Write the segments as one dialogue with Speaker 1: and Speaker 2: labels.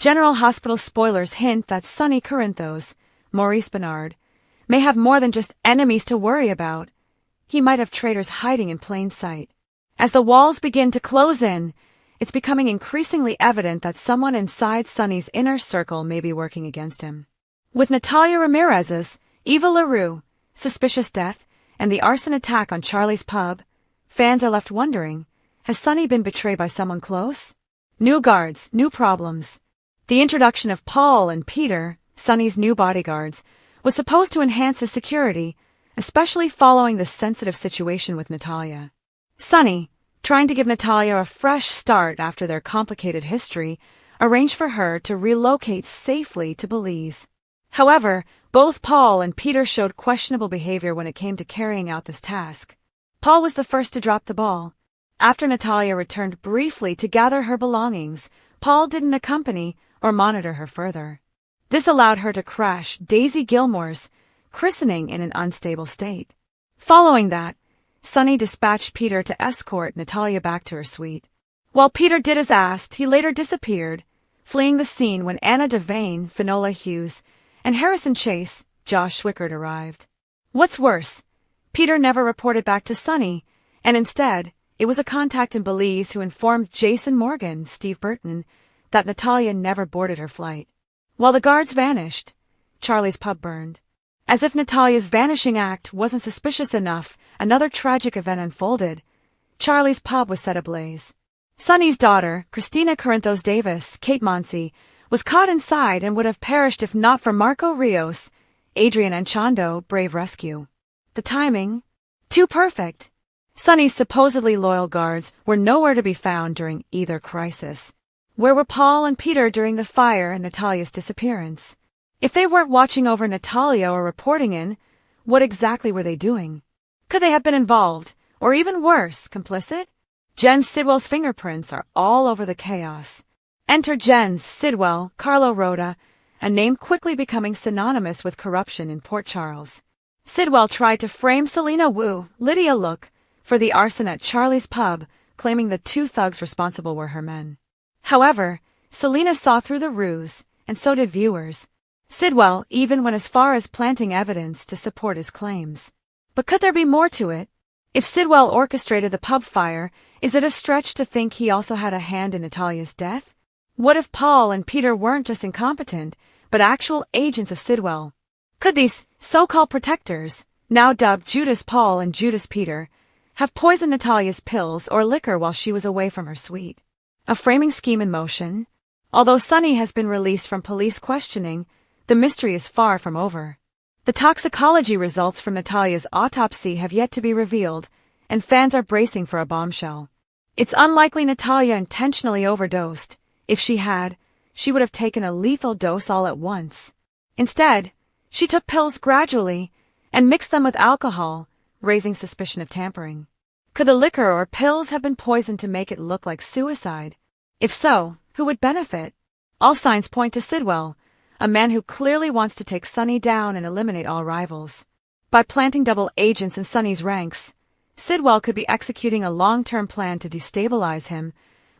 Speaker 1: General Hospital spoilers hint that Sonny Corinthos, Maurice Benard, may have more than just enemies to worry about. He might have traitors hiding in plain sight. As the walls begin to close in, it's becoming increasingly evident that someone inside Sonny's inner circle may be working against him. With Natalia Ramirez's Eva LaRue, suspicious death, and the arson attack on Charlie's pub, fans are left wondering, has Sonny been betrayed by someone close? New guards, new problems. The introduction of Paul and Peter, Sonny's new bodyguards, was supposed to enhance his security, especially following the sensitive situation with Natalia. Sonny, trying to give Natalia a fresh start after their complicated history, arranged for her to relocate safely to Belize. However, both Paul and Peter showed questionable behavior when it came to carrying out this task. Paul was the first to drop the ball. After Natalia returned briefly to gather her belongings, Paul didn't accompany or monitor her further. This allowed her to crash Daisy Gilmore's christening in an unstable state. Following that, Sonny dispatched Peter to escort Natalia back to her suite. While Peter did as asked, he later disappeared, fleeing the scene when Anna Devane, Finola Hughes, and Harrison Chase, Josh Schwickert, arrived. What's worse, Peter never reported back to Sonny, and instead, it was a contact in Belize who informed Jason Morgan, Steve Burton, that Natalia never boarded her flight. While the guards vanished, Charlie's pub burned. As if Natalia's vanishing act wasn't suspicious enough, another tragic event unfolded. Charlie's pub was set ablaze. Sonny's daughter, Christina Corinthos Davis, Kate Monsey, was caught inside and would have perished if not for Marco Rios, Adrian Anchondo, brave rescue. The timing? Too perfect. Sonny's supposedly loyal guards were nowhere to be found during either crisis. Where were Paul and Peter during the fire and Natalia's disappearance? If they weren't watching over Natalia or reporting in, what exactly were they doing? Could they have been involved, or even worse, complicit? Jen Sidwell's fingerprints are all over the chaos. Enter Jens Sidwell, Carlo Rhoda, a name quickly becoming synonymous with corruption in Port Charles. Sidwell tried to frame Selena Wu, Lydia Look, for the arson at Charlie's pub, claiming the two thugs responsible were her men. However, Selena saw through the ruse, and so did viewers. Sidwell even went as far as planting evidence to support his claims. But could there be more to it? If Sidwell orchestrated the pub fire, is it a stretch to think he also had a hand in Natalia's death? What if Paul and Peter weren't just incompetent, but actual agents of Sidwell? Could these so-called protectors, now dubbed Judas Paul and Judas Peter, have poisoned Natalia's pills or liquor while she was away from her suite? A framing scheme in motion? Although Sonny has been released from police questioning, the mystery is far from over. The toxicology results from Natalia's autopsy have yet to be revealed, and fans are bracing for a bombshell. It's unlikely Natalia intentionally overdosed. If she had, she would have taken a lethal dose all at once. Instead, she took pills gradually and mixed them with alcohol, raising suspicion of tampering. Could the liquor or pills have been poisoned to make it look like suicide? If so, who would benefit? All signs point to Sidwell, a man who clearly wants to take Sonny down and eliminate all rivals. By planting double agents in Sonny's ranks, Sidwell could be executing a long-term plan to destabilize him,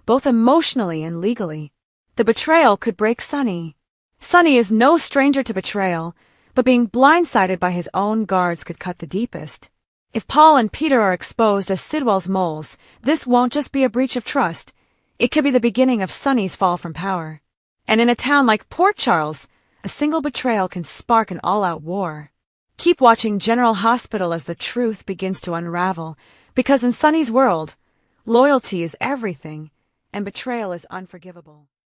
Speaker 1: both emotionally and legally. The betrayal could break Sonny. Sonny is no stranger to betrayal, but being blindsided by his own guards could cut the deepest. If Paul and Peter are exposed as Sidwell's moles, this won't just be a breach of trust. It could be the beginning of Sonny's fall from power. And in a town like Port Charles, a single betrayal can spark an all-out war. Keep watching General Hospital as the truth begins to unravel, because in Sonny's world, loyalty is everything, and betrayal is unforgivable.